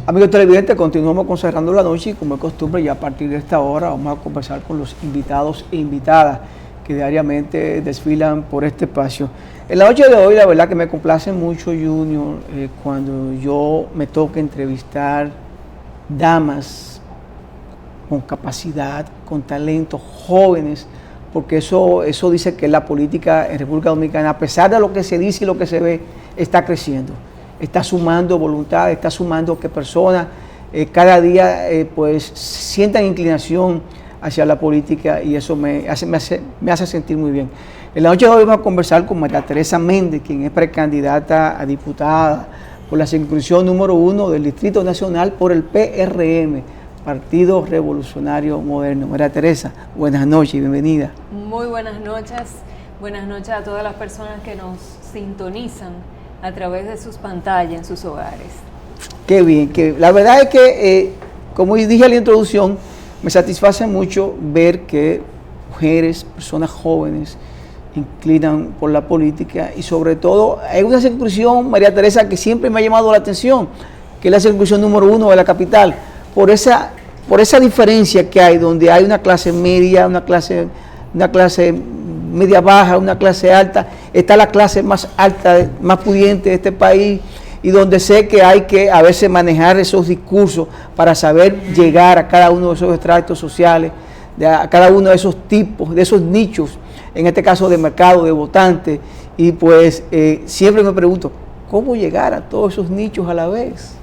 Amigos televidentes, continuamos con Cerrando la Noche y como es costumbre ya a partir de esta hora vamos a conversar con los invitados e invitadas que diariamente desfilan por este espacio. En la noche de hoy la verdad que me complace mucho, Junior, cuando yo me toca entrevistar damas con capacidad, con talento, jóvenes, porque eso dice que la política en República Dominicana, a pesar de lo que se dice y lo que se ve, está creciendo. Está sumando voluntad, está sumando que personas cada día pues sientan inclinación hacia la política y eso me hace sentir muy bien. En la noche de hoy vamos a conversar con María Teresa Méndez, quien es precandidata a diputada por la circunscripción número 1 del Distrito Nacional por el PRM, Partido Revolucionario Moderno. María Teresa, buenas noches y bienvenida. Muy buenas noches a todas las personas que nos sintonizan a través de sus pantallas en sus hogares. Qué bien, la verdad es que, como dije en la introducción, me satisface mucho ver que mujeres, personas jóvenes, inclinan por la política y sobre todo hay una circunscripción, María Teresa, que siempre me ha llamado la atención, que es la circunscripción número 1 de la capital, por esa diferencia que hay, donde hay una clase media, una clase media baja, una clase alta, está la clase más alta, más pudiente de este país, y donde sé que hay que a veces manejar esos discursos para saber llegar a cada uno de esos estratos sociales, a cada uno de esos tipos, de esos nichos, en este caso de mercado, de votantes, y pues siempre me pregunto, ¿cómo llegar a todos esos nichos a la vez?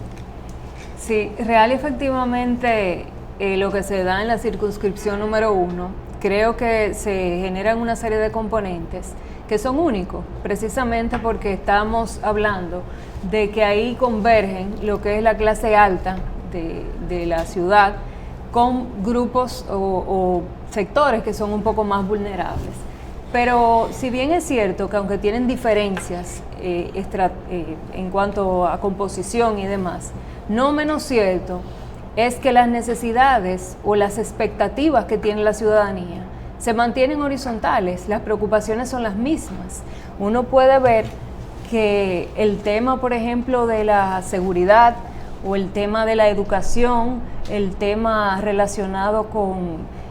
Sí, real y efectivamente lo que se da en la circunscripción número 1, creo que se generan una serie de componentes que son únicos, precisamente porque estamos hablando de que ahí convergen lo que es la clase alta de la ciudad con grupos o sectores que son un poco más vulnerables. Pero si bien es cierto que aunque tienen diferencias en cuanto a composición y demás, no menos cierto es que las necesidades o las expectativas que tiene la ciudadanía se mantienen horizontales, las preocupaciones son las mismas. Uno puede ver que el tema, por ejemplo, de la seguridad o el tema de la educación, el tema relacionado con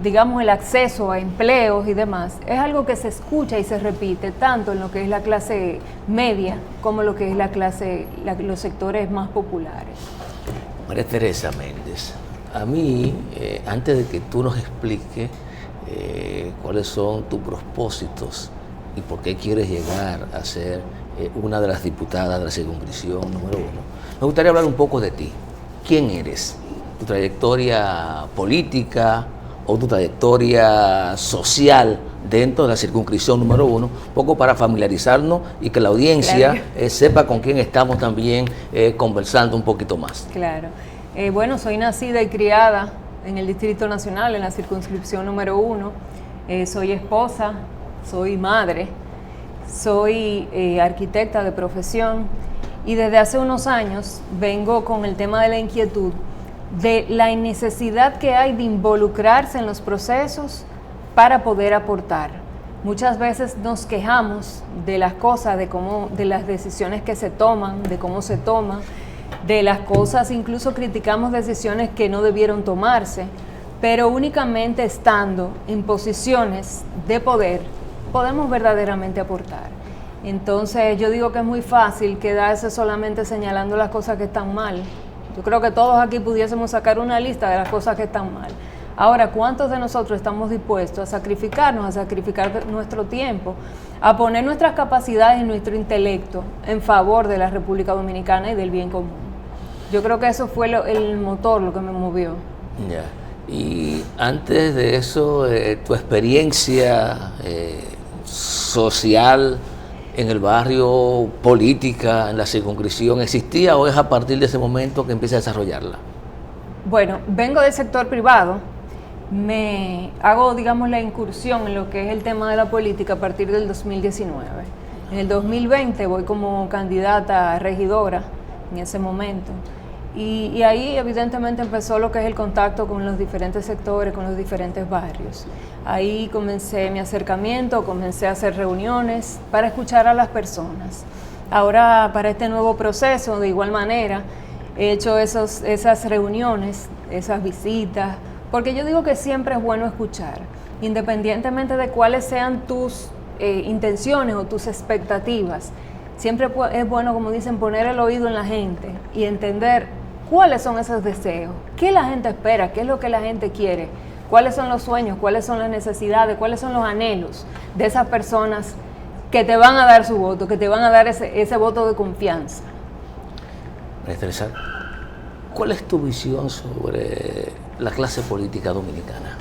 digamos, el acceso a empleos y demás, es algo que se escucha y se repite tanto en lo que es la clase media como lo que es los sectores más populares. María Teresa Méndez, a mí, antes de que tú nos expliques cuáles son tus propósitos y por qué quieres llegar a ser una de las diputadas de la circunscripción número 1, me gustaría hablar un poco de ti. ¿Quién eres? ¿Tu trayectoria política o tu trayectoria social dentro de la circunscripción número 1? Un poco para familiarizarnos y que la audiencia sepa con quién estamos también conversando un poquito más. Claro. Bueno, soy nacida y criada en el Distrito Nacional, en la circunscripción número 1. Soy esposa, soy madre, soy arquitecta de profesión y desde hace unos años vengo con el tema de la inquietud de la necesidad que hay de involucrarse en los procesos para poder aportar. Muchas veces nos quejamos de las cosas, de las decisiones que se toman, de cómo se toman, de las cosas, incluso criticamos decisiones que no debieron tomarse, pero únicamente estando en posiciones de poder podemos verdaderamente aportar. Entonces yo digo que es muy fácil quedarse solamente señalando las cosas que están mal. Yo creo que todos aquí pudiésemos sacar una lista de las cosas que están mal. Ahora, ¿cuántos de nosotros estamos dispuestos a sacrificarnos, a sacrificar nuestro tiempo, a poner nuestras capacidades y nuestro intelecto en favor de la República Dominicana y del bien común? Yo creo que eso fue el motor, lo que me movió. Ya. Y antes de eso, tu experiencia social en el barrio, política, en la circunscripción, ¿existía o es a partir de ese momento que empieza a desarrollarla? Bueno, vengo del sector privado, me hago, digamos, la incursión en lo que es el tema de la política a partir del 2019. En el 2020 voy como candidata a regidora en ese momento. Y ahí evidentemente empezó lo que es el contacto con los diferentes sectores, con los diferentes barrios. Ahí comencé mi acercamiento, comencé a hacer reuniones para escuchar a las personas. Ahora, para este nuevo proceso, de igual manera, he hecho esas reuniones, esas visitas, porque yo digo que siempre es bueno escuchar, independientemente de cuáles sean tus intenciones o tus expectativas. Siempre es bueno, como dicen, poner el oído en la gente y entender cuáles son esos deseos, qué la gente espera, qué es lo que la gente quiere, cuáles son los sueños, cuáles son las necesidades, cuáles son los anhelos de esas personas que te van a dar su voto, que te van a dar ese voto de confianza. María Teresa, ¿cuál es tu visión sobre la clase política dominicana?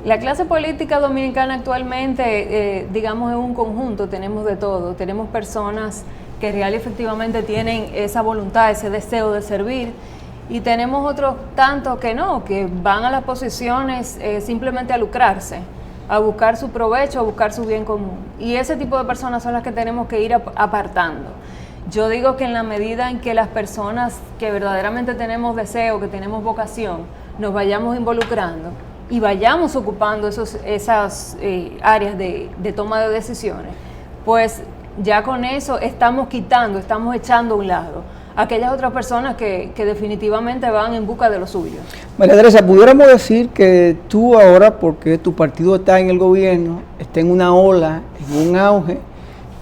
La clase política dominicana actualmente, digamos, es un conjunto, tenemos de todo. Tenemos personas que real y efectivamente tienen esa voluntad, ese deseo de servir, y tenemos otros tantos que no, que van a las posiciones simplemente a lucrarse, a buscar su provecho, a buscar su bien común. Y ese tipo de personas son las que tenemos que ir apartando. Yo digo que en la medida en que las personas que verdaderamente tenemos deseo, que tenemos vocación, nos vayamos involucrando y vayamos ocupando esas áreas de toma de decisiones, pues ya con eso estamos echando a un lado aquellas otras personas que definitivamente van en busca de lo suyo. María Teresa, pudiéramos decir que tú ahora, porque tu partido está en el gobierno, está en una ola, en un auge,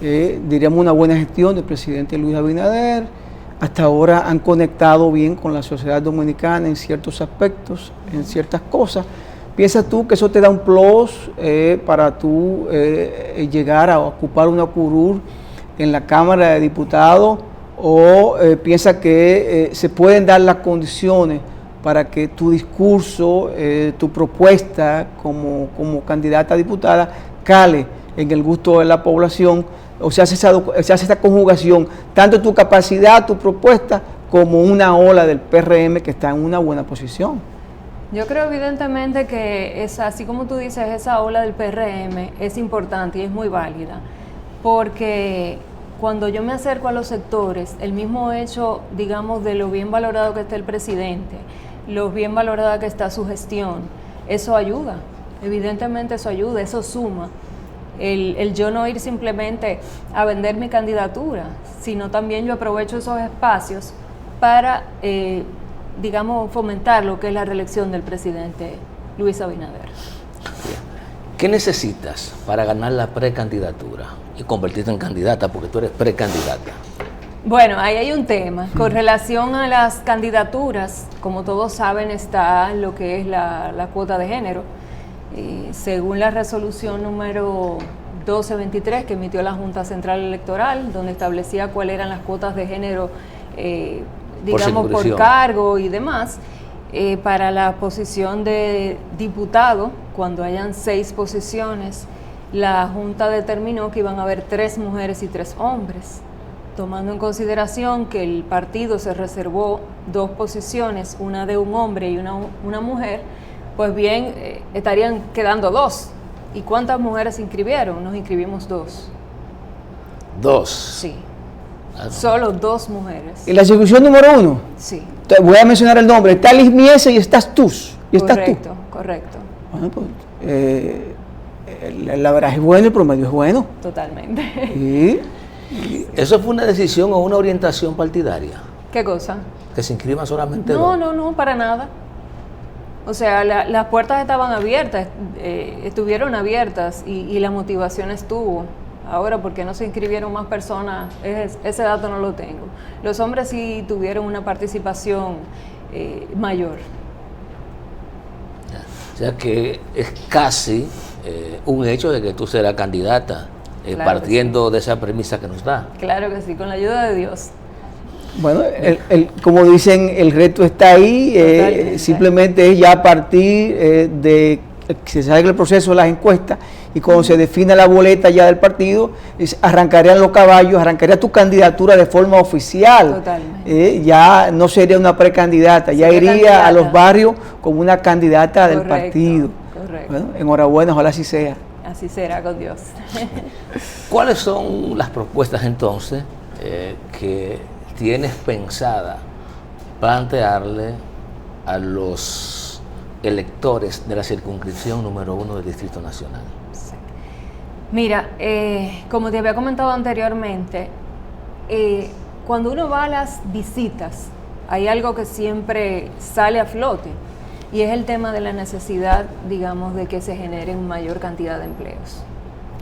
diríamos una buena gestión del presidente Luis Abinader, hasta ahora han conectado bien con la sociedad dominicana en ciertos aspectos, en ciertas cosas. ¿Piensas tú que eso te da un plus para tú llegar a ocupar una curul en la Cámara de Diputados? ¿O piensas que se pueden dar las condiciones para que tu discurso, tu propuesta como candidata a diputada cale en el gusto de la población? O se hace esta conjugación, tanto tu capacidad, tu propuesta, como una ola del PRM que está en una buena posición. Yo creo evidentemente que así como tú dices, esa ola del PRM es importante y es muy válida, porque cuando yo me acerco a los sectores, el mismo hecho, digamos, de lo bien valorado que está el presidente, lo bien valorada que está su gestión, eso ayuda, evidentemente eso ayuda, eso suma. El yo no ir simplemente a vender mi candidatura, sino también yo aprovecho esos espacios para, digamos, fomentar lo que es la reelección del presidente Luis Abinader. ¿Qué necesitas para ganar la precandidatura y convertirte en candidata, porque tú eres precandidata? Bueno, ahí hay un tema. Con relación a las candidaturas, como todos saben, está lo que es la cuota de género. Según la resolución número 1223 que emitió la Junta Central Electoral, donde establecía cuáles eran las cuotas de género, digamos, por cargo y demás, para la posición de diputado, cuando hayan 6 posiciones, la Junta determinó que iban a haber 3 mujeres y 3 hombres, tomando en consideración que el partido se reservó 2 posiciones, una de un hombre y una mujer. Pues bien, estarían quedando 2. ¿Y cuántas mujeres se inscribieron? Nos inscribimos 2. ¿2? Sí. Solo 2 mujeres. ¿Y la circunscripción número 1? Sí. Voy a mencionar el nombre. Está Liz Miese y estás tú. Correcto, correcto. Bueno, pues, la verdad es bueno, el promedio es bueno. Totalmente. ¿Sí? ¿Eso fue una decisión o una orientación partidaria? ¿Qué cosa? Que se inscriban solamente 2. No, para nada. O sea, las puertas estaban abiertas, estuvieron abiertas y la motivación estuvo. Ahora, ¿por qué no se inscribieron más personas? Ese dato no lo tengo. Los hombres sí tuvieron una participación mayor. O sea que es casi un hecho de que tú serás candidata, claro, partiendo de esa premisa que nos da. Claro que sí, con la ayuda de Dios. Bueno, como dicen, el reto está ahí, simplemente es ya a partir de que se salga el proceso de las encuestas y cuando se defina la boleta ya del partido, arrancarían los caballos, arrancaría tu candidatura de forma oficial. Totalmente. Ya no sería una precandidata, ya iría candidata a los barrios como una candidata del partido. Correcto. Bueno, enhorabuena, ojalá así sea. Así será, con Dios. ¿Cuáles son las propuestas entonces que tienes pensada plantearle a los electores de la circunscripción número 1 del Distrito Nacional? Sí. Mira, como te había comentado anteriormente, cuando uno va a las visitas, hay algo que siempre sale a flote, y es el tema de la necesidad, digamos, de que se generen mayor cantidad de empleos.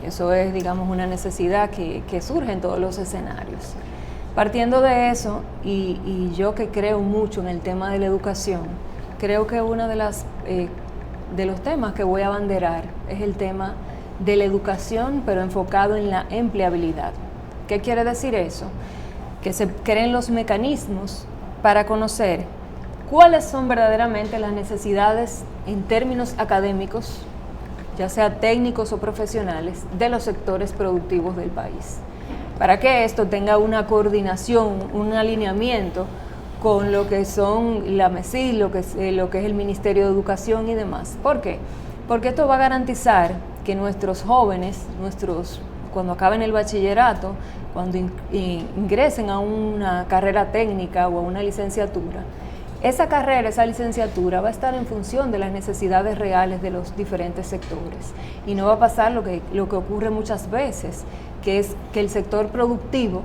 Eso es, digamos, una necesidad que surge en todos los escenarios. Partiendo de eso, y yo que creo mucho en el tema de la educación, creo que uno de los temas que voy a abanderar es el tema de la educación, pero enfocado en la empleabilidad. ¿Qué quiere decir eso? Que se creen los mecanismos para conocer cuáles son verdaderamente las necesidades en términos académicos, ya sea técnicos o profesionales, de los sectores productivos del país. Para que esto tenga una coordinación, un alineamiento con lo que son la MESID, lo que es el Ministerio de Educación y demás. ¿Por qué? Porque esto va a garantizar que nuestros jóvenes, cuando acaben el bachillerato, cuando ingresen a una carrera técnica o a una licenciatura, esa carrera, esa licenciatura va a estar en función de las necesidades reales de los diferentes sectores. Y no va a pasar lo que ocurre muchas veces, que es que el sector productivo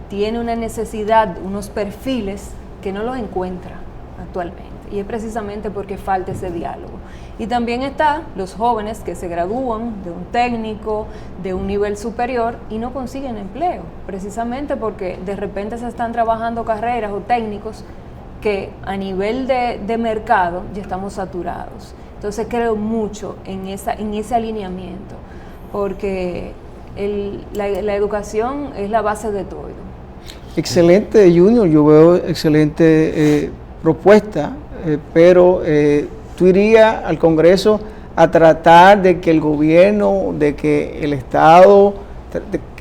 tiene una necesidad, unos perfiles que no los encuentra actualmente. Y es precisamente porque falta ese diálogo. Y también están los jóvenes que se gradúan de un técnico, de un nivel superior y no consiguen empleo, precisamente porque de repente se están trabajando carreras o técnicos que a nivel de mercado ya estamos saturados. Entonces creo mucho en ese alineamiento, porque la educación es la base de todo. Excelente, Junior, yo veo excelente propuesta, pero tú irías al Congreso a tratar de que el gobierno, de que el Estado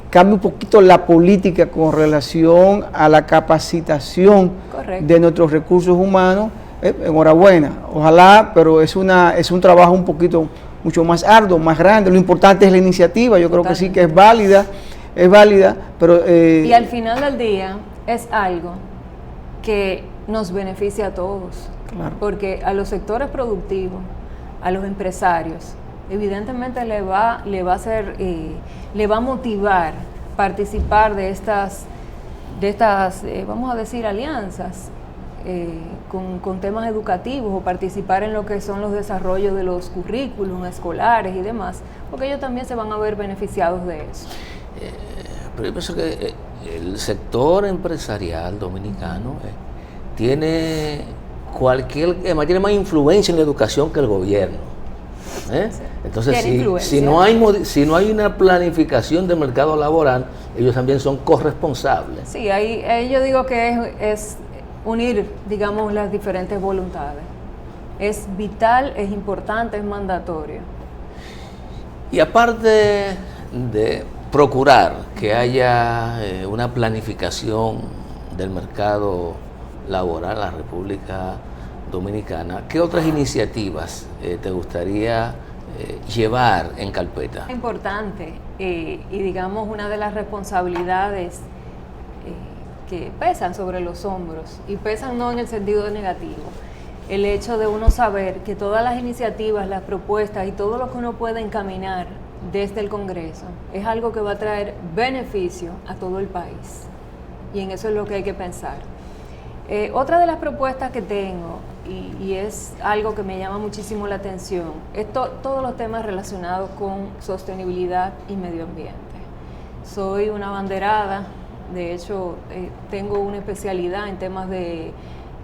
cambie un poquito la política con relación a la capacitación. Correcto. De nuestros recursos humanos. Enhorabuena, ojalá, pero es un trabajo un poquito mucho más arduo, más grande. Lo importante es la iniciativa, yo creo que sí que es válida, pero... y al final del día es algo que nos beneficia a todos, claro. Porque a los sectores productivos, a los empresarios, evidentemente le va a motivar participar de estas vamos a decir, alianzas con temas educativos, o participar en lo que son los desarrollos de los currículums escolares y demás, porque ellos también se van a ver beneficiados de eso. Pero yo pienso que el sector empresarial dominicano tiene más influencia en la educación que el gobierno. Entonces, si no hay una planificación del mercado laboral, ellos también son corresponsables. Sí, ahí yo digo que es unir, digamos, las diferentes voluntades. Es vital, es importante, es mandatorio. Y aparte de procurar que haya una planificación del mercado laboral en la República Dominicana, ¿qué otras iniciativas te gustaría llevar en carpeta? Es importante y digamos una de las responsabilidades que pesan sobre los hombros, y pesan no en el sentido negativo, el hecho de uno saber que todas las iniciativas, las propuestas y todo lo que uno puede encaminar desde el Congreso es algo que va a traer beneficio a todo el país, y en eso es lo que hay que pensar. Otra de las propuestas que tengo, y es algo que me llama muchísimo la atención, es todos los temas relacionados con sostenibilidad y medio ambiente. Soy una abanderada, de hecho tengo una especialidad en temas de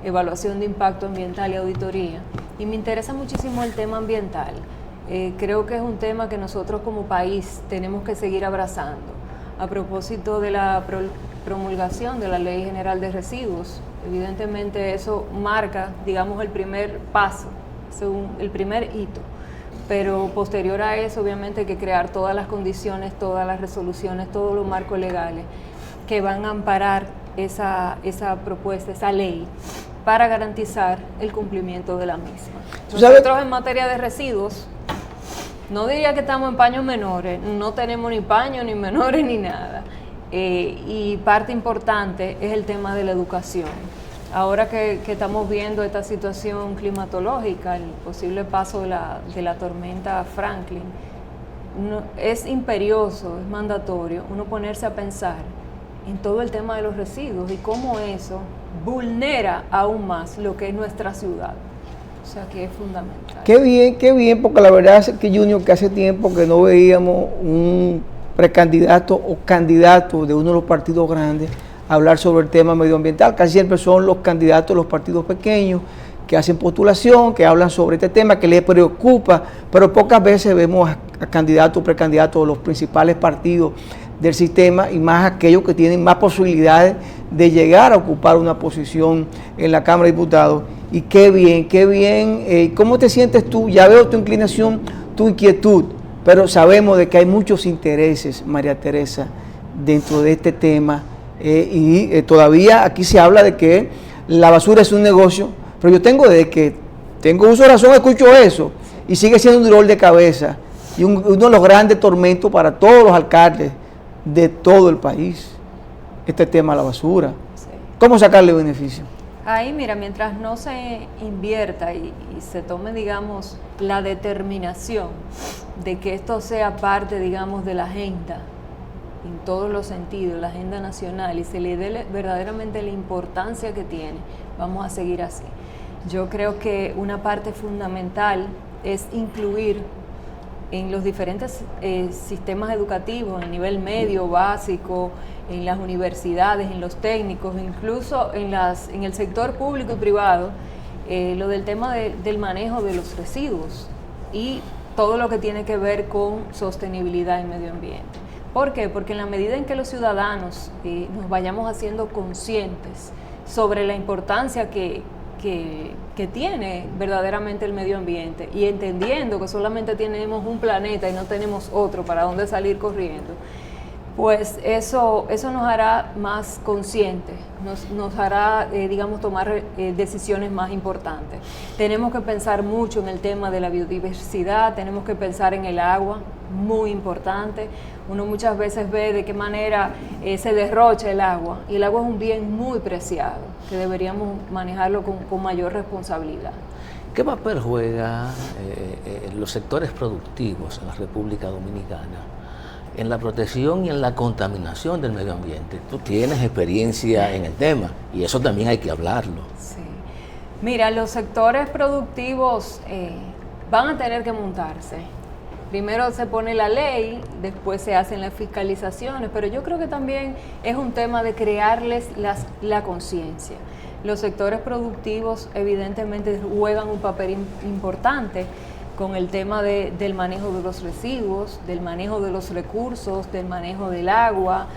evaluación de impacto ambiental y auditoría, y me interesa muchísimo el tema ambiental. Creo que es un tema que nosotros como país tenemos que seguir abrazando. A propósito de la promulgación de la Ley General de Residuos, evidentemente eso marca, digamos, el primer paso, el primer hito, pero posterior a eso obviamente hay que crear todas las condiciones, todas las resoluciones, todos los marcos legales que van a amparar esa propuesta, esa ley, para garantizar el cumplimiento de la misma. Nosotros en materia de residuos, no diría que estamos en paños menores, no tenemos ni paños, ni menores, ni nada. Y parte importante es el tema de la educación. Ahora que estamos viendo esta situación climatológica, el posible paso de la tormenta Franklin, es imperioso, es mandatorio uno ponerse a pensar en todo el tema de los residuos y cómo eso vulnera aún más lo que es nuestra ciudad. O sea que es fundamental. Qué bien, porque la verdad es que Junior, que hace tiempo que no veíamos un precandidato o candidato de uno de los partidos grandes a hablar sobre el tema medioambiental. Casi siempre son los candidatos de los partidos pequeños que hacen postulación, que hablan sobre este tema, que les preocupa, pero pocas veces vemos a candidatos o precandidatos de los principales partidos del sistema y más aquellos que tienen más posibilidades de llegar a ocupar una posición en la Cámara de Diputados. Y qué bien. ¿Cómo te sientes tú? Ya veo tu inclinación, tu inquietud, pero sabemos de que hay muchos intereses, María Teresa, dentro de este tema. Todavía aquí se habla de que la basura es un negocio, pero yo desde que tengo uso de razón, escucho eso, y sigue siendo un dolor de cabeza y uno de los grandes tormentos para todos los alcaldes de todo el país, este tema de la basura. Sí. ¿Cómo sacarle beneficio? Ahí, mira, mientras no se invierta y se tome, digamos, la determinación de que esto sea parte, digamos, de la agenda, en todos los sentidos, la agenda nacional, y se le dé verdaderamente la importancia que tiene, vamos a seguir así. Yo creo que una parte fundamental es incluir en los diferentes sistemas educativos, a nivel medio, básico, en las universidades, en los técnicos, incluso en el sector público y privado, lo del tema del manejo de los residuos y todo lo que tiene que ver con sostenibilidad y medio ambiente. ¿Por qué? Porque en la medida en que los ciudadanos nos vayamos haciendo conscientes sobre la importancia que tiene verdaderamente el medio ambiente y entendiendo que solamente tenemos un planeta y no tenemos otro para dónde salir corriendo, pues eso nos hará más conscientes, nos hará, digamos, tomar decisiones más importantes. Tenemos que pensar mucho en el tema de la biodiversidad, tenemos que pensar en el agua, muy importante. Uno muchas veces ve de qué manera se derrocha el agua, y el agua es un bien muy preciado, que deberíamos manejarlo con mayor responsabilidad. ¿Qué papel juegan los sectores productivos en la República Dominicana en la protección y en la contaminación del medio ambiente? Tú tienes experiencia en el tema y eso también hay que hablarlo. Sí. Mira, los sectores productivos van a tener que montarse. Primero se pone la ley, después se hacen las fiscalizaciones, pero yo creo que también es un tema de crearles la conciencia. Los sectores productivos evidentemente juegan un papel importante con el tema del manejo de los residuos, del manejo de los recursos, del manejo del agua,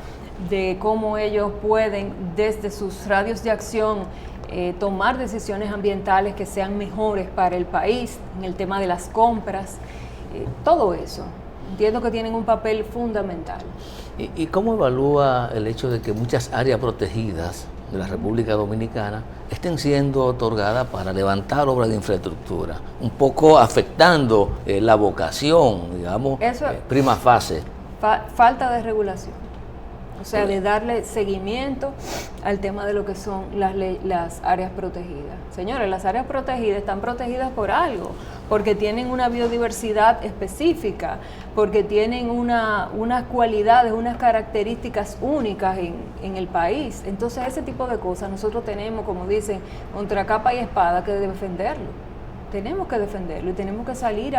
de cómo ellos pueden desde sus radios de acción tomar decisiones ambientales que sean mejores para el país, en el tema de las compras. Todo eso, entiendo que tienen un papel fundamental. ¿Y cómo evalúa el hecho de que muchas áreas protegidas de la República Dominicana estén siendo otorgadas para levantar obras de infraestructura, un poco afectando la vocación, digamos, prima fase? Falta de regulación. O sea, de darle seguimiento al tema de lo que son las áreas protegidas. Señores, las áreas protegidas están protegidas por algo, porque tienen una biodiversidad específica, porque tienen unas cualidades, unas características únicas en el país. Entonces, ese tipo de cosas nosotros tenemos, como dicen, contra capa y espada, que defenderlo. Tenemos que defenderlo y tenemos que salir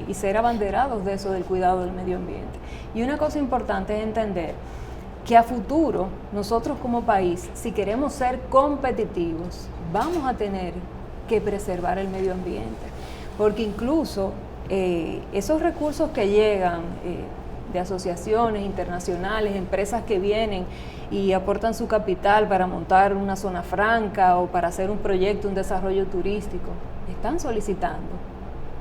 y ser abanderados de eso, del cuidado del medio ambiente. Y una cosa importante es entender que a futuro, nosotros como país, si queremos ser competitivos, vamos a tener que preservar el medio ambiente, porque incluso esos recursos que llegan de asociaciones internacionales, empresas que vienen y aportan su capital para montar una zona franca o para hacer un proyecto, un desarrollo turístico, están solicitando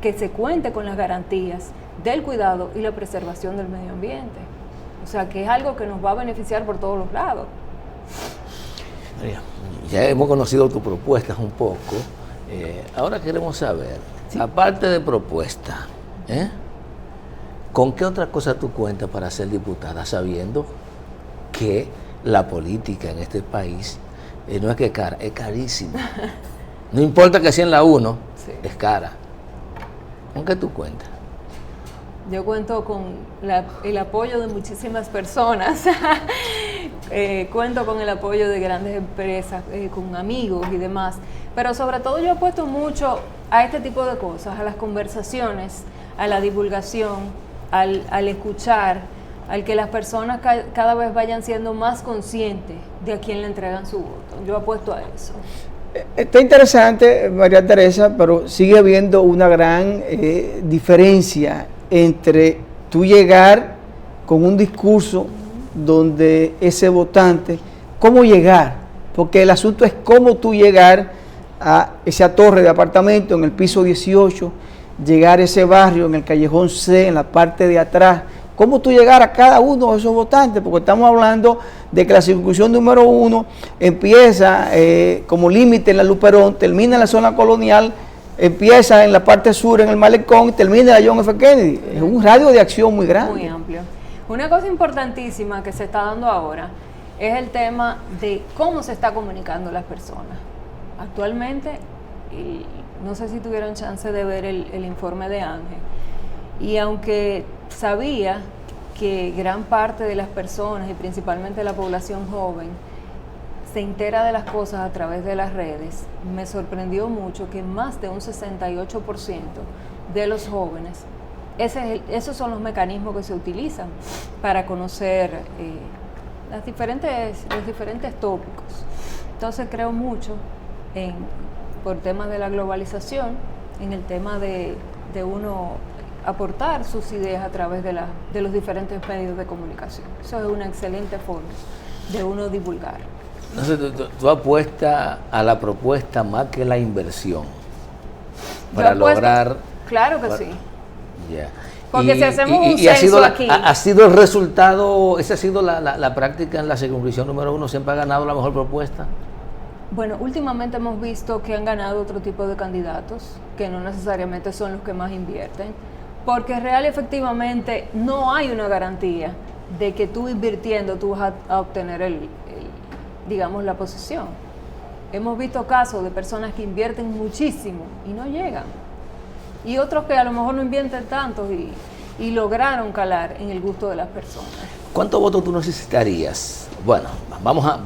que se cuente con las garantías del cuidado y la preservación del medio ambiente. O sea, que es algo que nos va a beneficiar por todos los lados. Ya hemos conocido tus propuestas un poco. Ahora queremos saber, sí, aparte de propuestas, ¿con qué otra cosa tú cuentas para ser diputada, sabiendo que la política en este país no es que es cara, es carísima? No importa que sea en la 1, sí, es cara. ¿Con qué tú cuentas? Yo cuento con el apoyo de muchísimas personas, cuento con el apoyo de grandes empresas, con amigos y demás, pero sobre todo yo apuesto mucho a este tipo de cosas, a las conversaciones, a la divulgación, al escuchar, al que las personas cada vez vayan siendo más conscientes de a quién le entregan su voto. Yo apuesto a eso. Está interesante, María Teresa, pero sigue habiendo una gran diferencia entre tú llegar con un discurso donde ese votante, cómo llegar, porque el asunto es cómo tú llegar a esa torre de apartamento en el piso 18, llegar a ese barrio en el callejón C, en la parte de atrás, cómo tú llegar a cada uno de esos votantes, porque estamos hablando de que la circunscripción número 1 empieza como límite en la Luperón, termina en la zona colonial, empieza en la parte sur, en el Malecón, y termina en la John F. Kennedy. Es un radio de acción muy grande. Muy amplio. Una cosa importantísima que se está dando ahora es el tema de cómo se está comunicando las personas. Actualmente, y no sé si tuvieron chance de ver el informe de Ángel, y aunque sabía que gran parte de las personas y principalmente la población joven se entera de las cosas a través de las redes, me sorprendió mucho que más de un 68% de los jóvenes, esos son los mecanismos que se utilizan para conocer los diferentes tópicos. Entonces creo mucho por temas de la globalización, en el tema de uno aportar sus ideas a través de los diferentes medios de comunicación. Eso es una excelente forma de uno divulgar. Entonces, tú apuestas a la propuesta más que la inversión para lograr... Claro que sí. Yeah. Porque si hacemos un censo aquí... Ha sido el resultado, esa ha sido la práctica en la circunscripción número 1, siempre ha ganado la mejor propuesta. Bueno, últimamente hemos visto que han ganado otro tipo de candidatos, que no necesariamente son los que más invierten, porque real y efectivamente no hay una garantía de que tú invirtiendo tú vas a obtener digamos, la posición. Hemos visto casos de personas que invierten muchísimo y no llegan, y otros que a lo mejor no invierten tanto y lograron calar en el gusto de las personas. ¿Cuántos votos tú necesitarías? Bueno, vamos a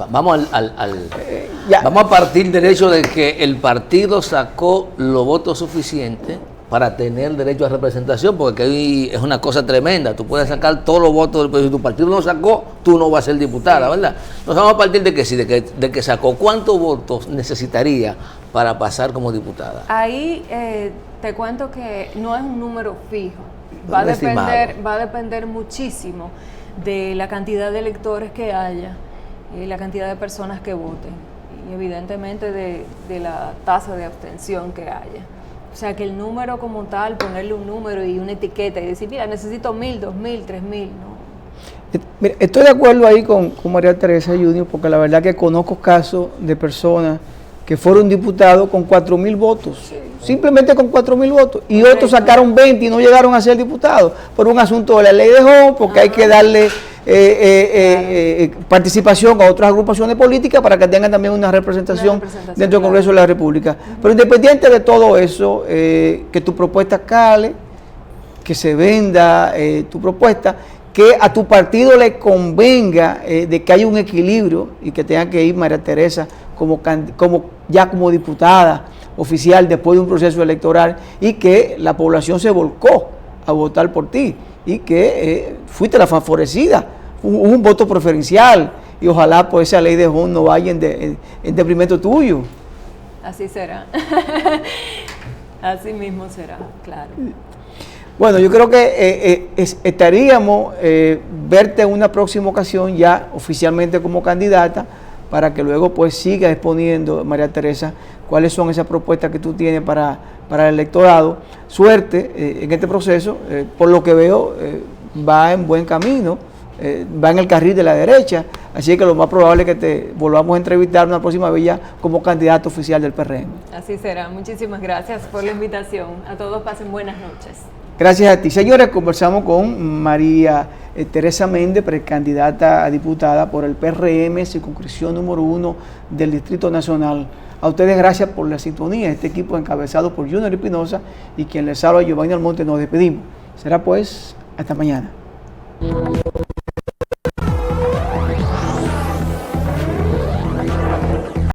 partir del hecho de que el partido sacó los votos suficientes para tener derecho a representación, porque ahí es una cosa tremenda. Tú puedes sacar todos los votos, pero si tu partido no sacó, tú no vas a ser diputada, ¿verdad? Nos vamos a partir de que sí, de que sacó. ¿Cuántos votos necesitaría para pasar como diputada? Ahí te cuento que no es un número fijo. Va a depender muchísimo de la cantidad de electores que haya, la cantidad de personas que voten y evidentemente de la tasa de abstención que haya. O sea, que el número como tal, ponerle un número y una etiqueta y decir, mira, necesito 1,000, 2,000, 3,000, ¿no? Mira, estoy de acuerdo ahí con María Teresa Junior, porque la verdad que conozco casos de personas que fueron diputados con 4,000 votos, sí, simplemente con 4,000 votos, y otros sacaron 20 y no llegaron a ser diputados por un asunto de la ley de Home, porque hay que darle participación a otras agrupaciones políticas para que tengan también una representación dentro del Congreso de la República. Pero independiente de todo eso, que tu propuesta cale, que se venda tu propuesta, que a tu partido le convenga de que haya un equilibrio y que tenga que ir María Teresa como diputada oficial después de un proceso electoral, y que la población se volcó a votar por ti y que fuiste la favorecida, un voto preferencial, y ojalá pues esa ley de Home no vaya en detrimento tuyo. Así será. Así mismo será, claro. Bueno, yo creo que estaríamos verte en una próxima ocasión ya oficialmente como candidata, para que luego pues siga exponiendo, María Teresa, cuáles son esas propuestas que tú tienes para el electorado. Suerte en este proceso, por lo que veo va en buen camino, va en el carril de la derecha, así que lo más probable es que te volvamos a entrevistar una próxima vez ya como candidato oficial del PRM. Así será. Muchísimas gracias por la invitación. A todos pasen buenas noches. Gracias a ti. Señores, conversamos con María Teresa Méndez, precandidata a diputada por el PRM, circunscripción número 1 del Distrito Nacional. A ustedes gracias por la sintonía. Este equipo encabezado por Junior Espinosa y quien les habla, Giovanni Almonte. Nos despedimos. Será pues hasta mañana.